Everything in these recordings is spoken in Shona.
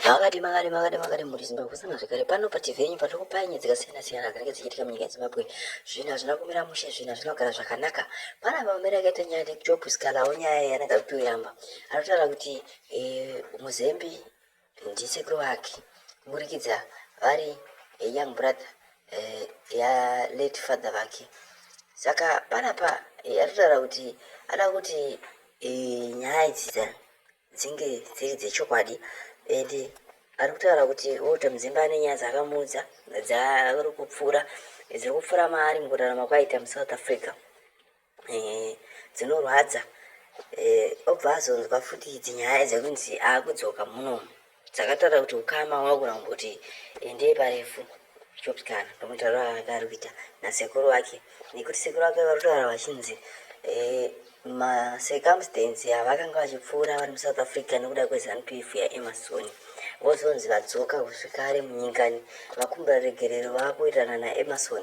Makati muri Zimbabwe kusana zvakare pano pativhenyu patirikupanya dzakasiyana-siyana dzinenge dzichiitika munyika yeZimbabwe. Zvina zvinakumira mushe, zvina zvinogara zvakanaka. Pana vamwene akaita nyaya yeJob Skala'wo nyaya yanenge kutoyamba. Anotaura kuti Muzembe ndisekuru wake kuburikidza vari young brother ya late father vake. Saka panapa anotaura kuti ada kuti nyaya idzi dzinge dziri dzechokwadi. Ari kutaura kuti Walter Muzembe ane nyaya dzakamuudza dzari kupfuura maari mukurarama kwaita muSouth Africa dzinorwadza. Obva azonzwa futi idzi nyaya dzekunzi akudzoka munomu. Dzakataura kuti ukama wakura kuti ende parefu Job Skala'o ndomutaura akari kuita nasekuru wake, nekuti sekuru wake vari kutaura vachinzi macircumstance avakanga vachipfuura vari muSouth Africa nekuda kweZANU-PF yaEmmerson vozonzi vadzoka kusvikare munyikani vakumbira regerero vakuitana naEmmerson.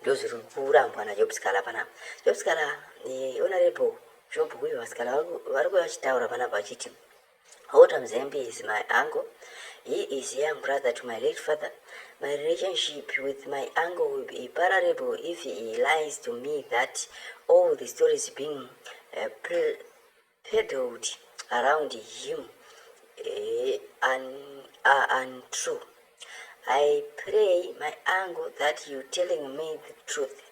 Ndozviri kurambwa naJob Skala'o panapa. Job Skala'o honorable Job huyo Skala'o vari vachitaura panapa vachiti Walter Muzembe is my uncle. He is young brother to my late father. My relationship with my uncle will be parallel if he lies to me that all the stories being peddled around him are untrue. I pray, my uncle, that you telling me the truth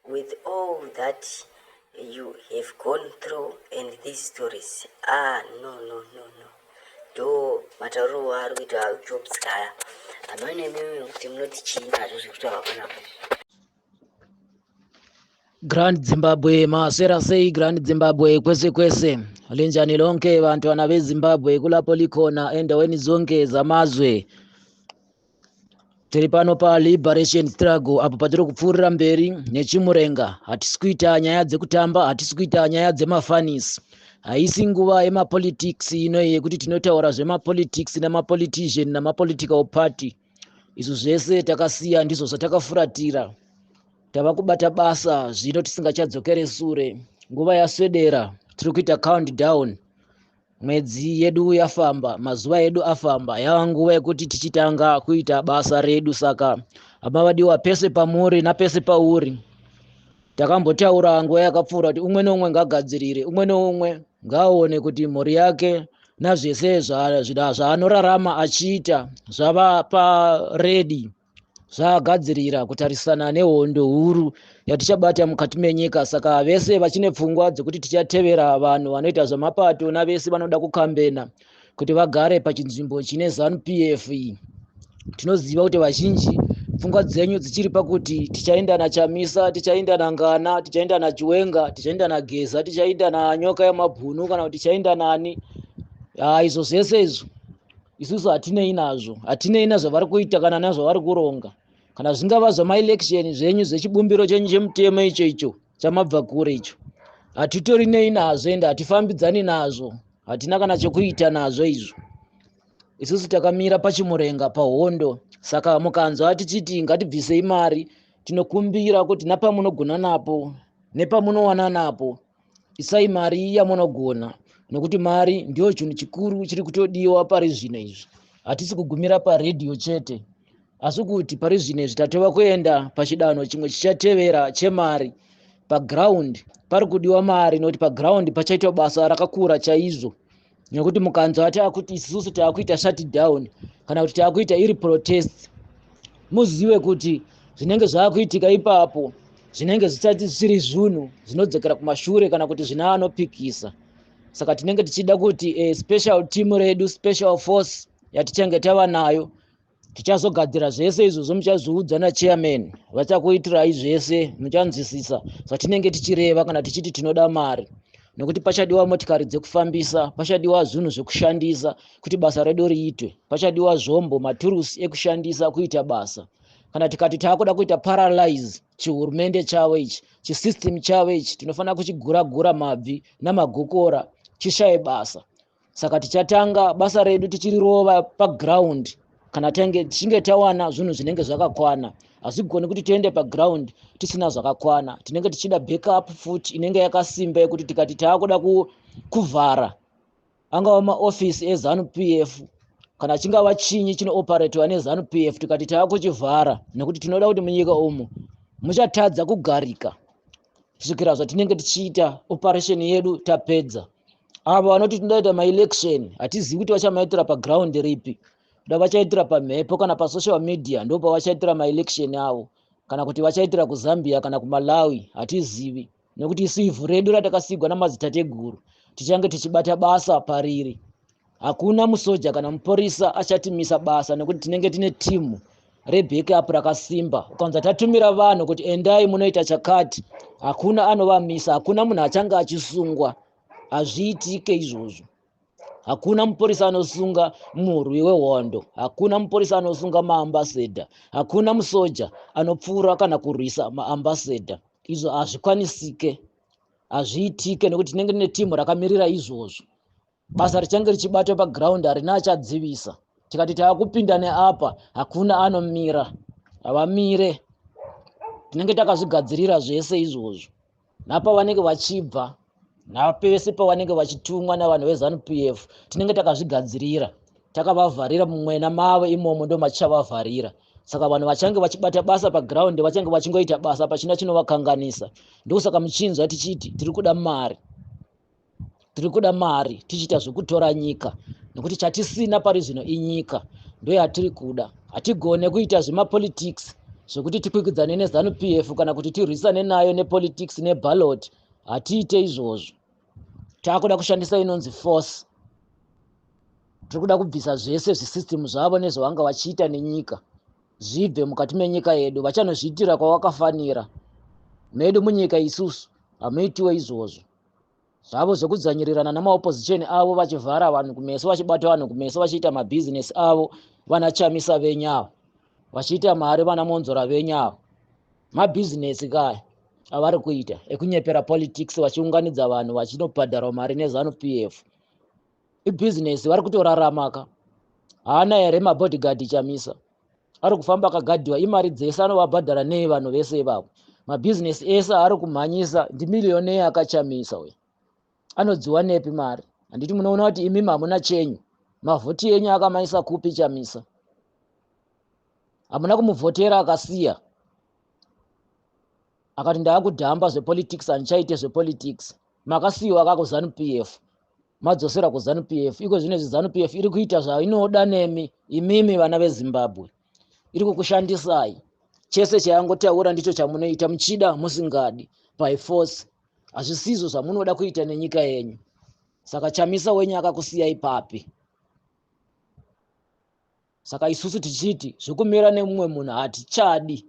with all that you have gone through and these stories. No. Do matauro ari kuita Job Skala'o. Amene mimi kuti munoti china zvokutaura panapa. Grand Zimbabwe masera sei Grand Zimbabwe kwese lenjani lonke vantu vana veZimbabwe kulapo likona endaweni zonke zamazwe. Tiri pano pa liberation struggle apo patiri kupfuurira mberi nechimurenga. Hatisi kuita nyaya dzekutamba, hatisi kuita nyaya dzemafanisi. Haisi nguva yemapolitics ino yekuti tinotaura zvemapolitics nemapolitician namapolitical party. Izvo zvese takasiya, ndizvo zvatakafuratira. Tava kubata basa zvino tisingachadzokere sure. Nguva yaswedera, tiri kuita countdown. Mwedzi yedu yafamba, mazuva edu afamba. Yava nguva yekuti tichitanga kuita basa redu. Saka amavadiwa pese pamuri napese pauri. Takambotaura nguva yakapfuura kuti umwe neumwe ngagadzirire, umwe neumwe ngaone kuti mhuri yake nazvese zvaanorarama achiita zvava paredi, zvagadzirira kutarisana nehondo huru yatichabata mukati menyika. Saka vese vachine pfungwa dzekuti tichatevera vanhu vanoita zvemapato navese vanoda kukambena kuti vagare pachinzvimbo chine ZANU-PF. Tinoziva kuti vazhinji pfungwa dzenyu dzichiri pakuti tichaenda naChamisa, tichaenda naNgana, tichaenda naChiwenga, tichaenda naGeza, tichaenda naNyoka yamabhunu kana kuti tichaenda nani. Izvo zvese izvo isusu hatinei nazvo. Hatinei nazvo vari kuita kana nazvo vari kuronga. Kana zvingava zvamaelection zvenyu zvechibumbiro chenyu chemutemo icho chamabva kure icho, hatitori nazvo ende hatifambidzani nazvo. Hatina kana chekuita nazvo izvo. Isusu takamira pachimurenga pahondo. Saka mukanzwa tichiti ngatibvisei mari, tinokumbira kuti napamunogona napo nepamunowana napo isai mari yamunogona, nekuti mari ndio chinhu chikuru chiri kutodiwa pari zvino izvi. Hatisi kugumira paredhiyo chete, asi kuti pari zvino izvi tatova kuenda pachidanho chimwe chichatevera chemari. Paground pari kudiwa mari, nokuti paground pachaitwa basa rakakura chaizvo. Nekuti mukanzwa kuti isusu taakuita shutdown kana kuti taakuita iri protest, muzive kuti zvinenge zvaakuitika ipapo zvinenge zvisati zviri zvinhu zvinodzokera kumashure kana kuti zvina anopikisa. Saka tinenge tichida kuti special team redu, special force yatichange tava nayo, tichazogadzira zvese izvozvo muchazviudza nachairman. Vachakuitirai zvese, muchanzwisisa zvatinenge tichireva kana tichiti tinoda mari. Nokuti pachadiwa motikari dzekufambisa, pachadiwa zvinhu zvekushandisa kuti basa redu riitwe, pachadiwa zvombo, maturusi ekushandisa kuita basa. Kana tikati taakuda kuita paralyze chihurumende chavo ichi, chisystem chavo ichi, tinofana kuchigura mabvi namagokora chishaye basa. Saka tichatanga basa redu tichirirova paground kana tichinge tawana zvinhu zvinenge zvakakwana. Hazvigoni kuti tiende paground tisina zvakakwana. Tinenge tichida backup futi inenge yakasimba yekuti tikati taakuda kuvhara angava maofisi eZANU-PF kana chingava chinyi chinooperatewa neZANU-PF, tikati taakuchivhara nekuti tinoda kuti munyika umu muchatadza kugarika kusvikira zvatinenge tichiita operation yedu tapedza. Ava vanoti tinoda maelection hatizivi kuti vachamaitira paground ripi, kuda vachaitira pamhepo kana pasocial media ndo pavachaitira maelection avo, kana kuti vachaitira kuZambia kana kuMalawi hatizivi, nekuti isu ivhu redu ratakasigwa namadzitateguru tichange tichibata basa pariri. Hakuna musoja kana muporisa achatimisa basa nekuti tinenge tine timu rebackup rakasimba. Ukanza tatumira vanhu kuti endai munoita chakati, hakuna anovamisa, hakuna munhu achanga achisungwa. Hazviitike izvozvo. Hakuna muporisa anosunga murwi wehondo, hakuna muporisa anosunga maambasadha, hakuna musoja anopfuura kana kurwisa maambasadha. Izvo hazvikwanisike, hazviitike nekuti tinenge tine timu rakamirira izvozvo. Basa richange richibatwa paground harina achadzivisa. Tikati taakupinda neapa hakuna anomira, havamire. Tinenge takazvigadzirira zvese izvozvo. Napa vanenge vachibva, napese pavanenge vachitumwa navanhu veZANU-PF tinenge takazvigadzirira, takavavharira mumwena mavo imomo ndo machavavharira. Saka vanhu vachange vachibata basa paground vachange vachingoita basa pachina chinovakanganisa. Ndosaka muchinzwa tichiti tiri kuda mari, tiri kuda mari tichiita zvekutora nyika, nekuti chatisina pari zvino inyika ndo yatiri kuda. Hatigone kuita zvemapolitics zvekuti tikwikwidzane neZANU-PF kana kuti tirwisane nayo nepolitics neballot. Hatiite izvozvo. Taakuda kushandisa inonzi force. Tiri kuda kubvisa zvese zvisystem zvavo nezvavanga vachiita nenyika zvibve mukati menyika yedu, vachanozviitira kwavakafanira. Medu munyika isusu hamuitiwe izvozvo. Zvavo zvekudzvanyirirana namaopposition avo vachivhara vanhu kumeso, vachibata vanhu kumeso, vachiita mabusiness avo, vana Chamisa venyawo, vachiita mari vana Monzora venyawo. Mabusiness kaya avari kuita ekunyepera politics, vachiunganidza vanhu vachinobhadhara mari neZANU-PF. Ibusiness vari kutoraramaka. Haana here mabodyguard Chamisa? Ari kufamba akagadhiwa, imari dzese anovabhadhara nei vanhu vese ivavo? Mabusiness ese ari kumhanyisa ndimiliyonea akaChamisa we. Anodziwa nepi mari? Handiti munoona kuti imi hamuna chenyu. Mavhoti enyu akamaisa kupi Chamisa? Hamuna kumuvhotera akasiya. Akati ndaakudhamba zvepolitics handichaite zvepolitics. Makasiyiwa kako ZANU-PF. Madzosera kuZANU-PF. Iko zvinezvi ZANU-PF iri kuita zvainoda nemi imimi vana veZimbabwe. Iri kukushandisai. Chese chayangotaura ndicho chamunoita, muchida musingadi, by force. Hazvisizvo zvamunoda kuita nenyika yenyu. Saka Chamisa wenyu akakusiyai papi. Saka isusu tichiti zvekumira nemumwe munhu hatichadi,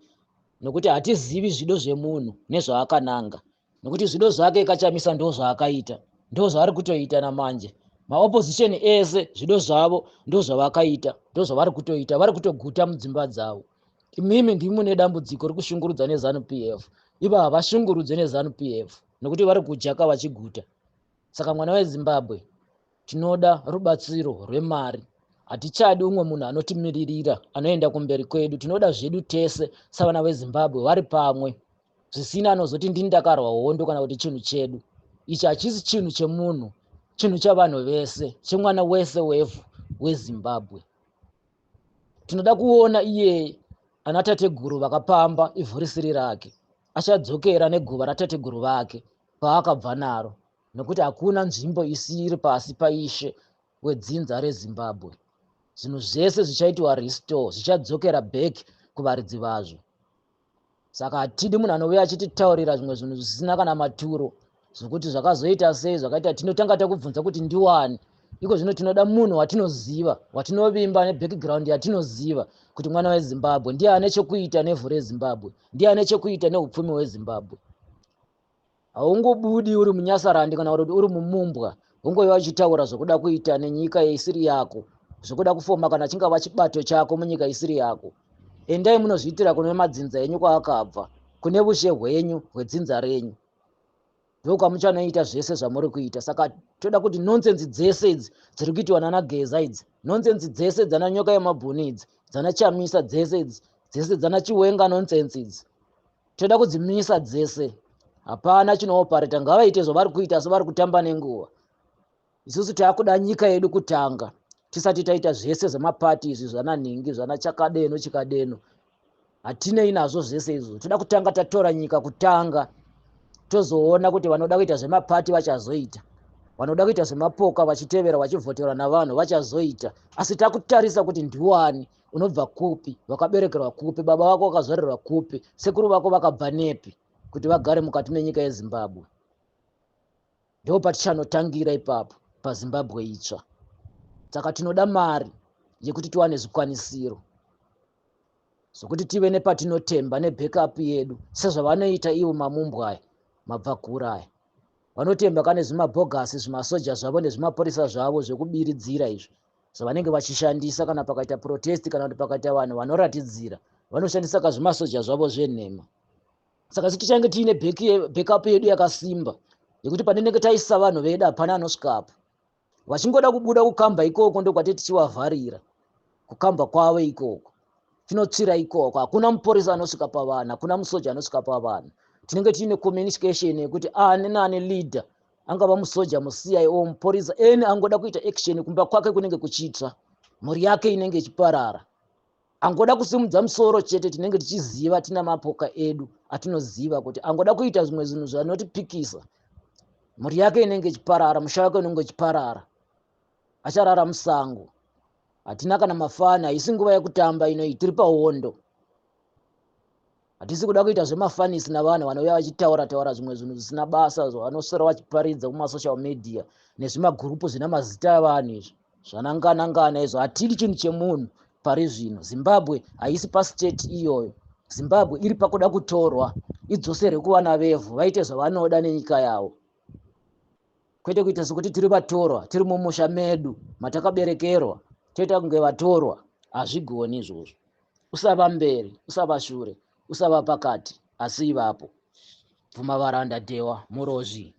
nokuti hatizivi zvido zvemunhu nezvaakananga, nokuti zvido zvake kaChamisa ndo zvaakaita, ndo zvaari kutoita namanje. Maopposition ese zvido zvavo ndo zvavakaita, ndo zvavari kutoita, vari kutoguta mudzimba dzavo. Imimi ndimi mune dambudziko rikushungurudza neZANU-PF, ivo havashungurudze neZANU-PF nokuti vari kujaka vachiguta. Saka mwana weZimbabwe tinoda rubatsiro rwemari. Hatichadi umwe munhu anotimiririra, anoenda kumberi kwedu. Tinoda zvedu tese savana veZimbabwe vari pamwe, zvisina anozoti ndini ndakarwa hondo kana kuti chinhu chedu. Ichi hachisi chinhu chemunhu, chinhu chavanhu vese, chemwana wese wevhu weZimbabwe. Tinoda kuona iye ana tateguru vakapamba ivhu risiri rake achadzokera neguva ratateguru vake paakabva naro, nokuti hakuna nzvimbo isiri pasi paishe wedzinza reZimbabwe. Zvinhu zvese zvichaitwa restore, zvichadzokera back kuvaridzi vazvo. Saka hatidi munhu anouya achititaurira zvimwe zvinhu zvisina kana maturo, zvokuti zvakazoita sei, zvakaita tinotanga takubvunza kuti ndiwani. Iko zvino tinoda munhu watinoziva, watinovimba nebackground yatinoziva kuti mwana weZimbabwe ndiye ane chekuita nevhu reZimbabwe, ndiye ane chekuita neupfumi hweZimbabwe. Haungobudi uri muNyasarandi kana uri mumumbwa ungoiva uchitaura zvokuda kuita nenyika isiri yako, zvokuda kufoma kana chingava chibato chako munyika isiri yako. Endai munozviitira kune madzinza enyu kwaakabva, kune ushe hwenyu hwedzinza renyu. Ndokwamuchanoita zvese zvamuri kuita. Saka toda kuti nonsense dzese idzi dziri kuitwa nana Geza idzi, nonsense dzese dzana nyoka yemabhuni idzi, dzana Chamisa dzese idzi, dzese dzana Chiwenga nonsense idzi, toda kudzimisa dzese. Hapana chinoopareta, ngavaite zvavari kuita sevari kutamba nenguva. isusu takuda nyika yedu kutanga tisati taita zvese zvemapati izvi zvananingi zvana chakadeno chikadeno. Hatinei nazvo zvese izvo. Toda kutanga tatora nyika kutanga tozoona kuti vanoda kuita zvemapati vachazoita, vanoda kuita zvemapoka vachitevera vachivhoterwa navanhu vachazoita. Asi takutarisa kuti ndiwani, unobva kupi, wakaberekerwa kupi, baba vako wakazvarirwa kupi, sekuru vako vakabva nepi kuti vagare mukati menyika yeZimbabwe. Ndipo patichanotangira ipapo paZimbabwe itsva. Saka tinoda mari yekuti tiwane zvikwanisiro sokuti tive nepatinotemba nebackup yedu sezvavanoita ivo mamumbwa mabvakura aya. Vanotemba kane zvimabhogasi zvimasoja zvavo nezvimapurisa zvavo zvekubiridzira izvi zvavanenge vachishandisa kana pakaita protesti kana kuti pakaita vanhu vanoratidzira, vanoshandisa kazvimasoja zvavo zvenhema. Saka tichange tiine backup yedu yakasimba yekuti panenge taisa vanhu vedu hapana anosvikapo. Vachingoda kubuda kukamba ikoko ndokwateti tichivavharira kukamba kwavo ikoko. Tinotsira ikoko, hakuna mupurisa anosvika pavanhu, hakuna musoja anosvika pavanhu. Tinenge tiine communication yekuti ani nani leader, angava musoja, muCIO, mupurisa, eni angoda kuita action kumba kwake kunenge kuchitsva, mhuri yake inenge ichiparara. Angoda kusimudza musoro chete tinenge tichiziva tina mapoka edu atinoziva kuti angoda kuita zvimwe zvinhu zvanotipikisa, mhuri yake inenge ichiparara, musha wake unenge uchiparara, acharara musango. Hatina kana mafani, haisi nguva yekutamba ino, tiri pahondo. Hatisi kuda kuita zvemafanisi navanhu vanouya vachitaura zvimwe zvinhu zvisina basa zvanosora vachiparidza kumasocial media nezvimagurupu zvina mazita avanhu izvi zvanangana izvo. Hatidi chinhu chemunhu pari zvino. Zimbabwe haisi pastate iyoyo. Zimbabwe iri pakuda kutorwa idzosere kuvana vevhu vaite zvavanoda nenyika yavo, kwete kuita sekuti tiri vatorwa tiri mumusha medu matakaberekerwa toita kunge vatorwa. Hazvigoni izvozvo. Usava mberi, usava shure, usava pakati, asi ivapo. Bvumavaranda Dewa, Murozvi.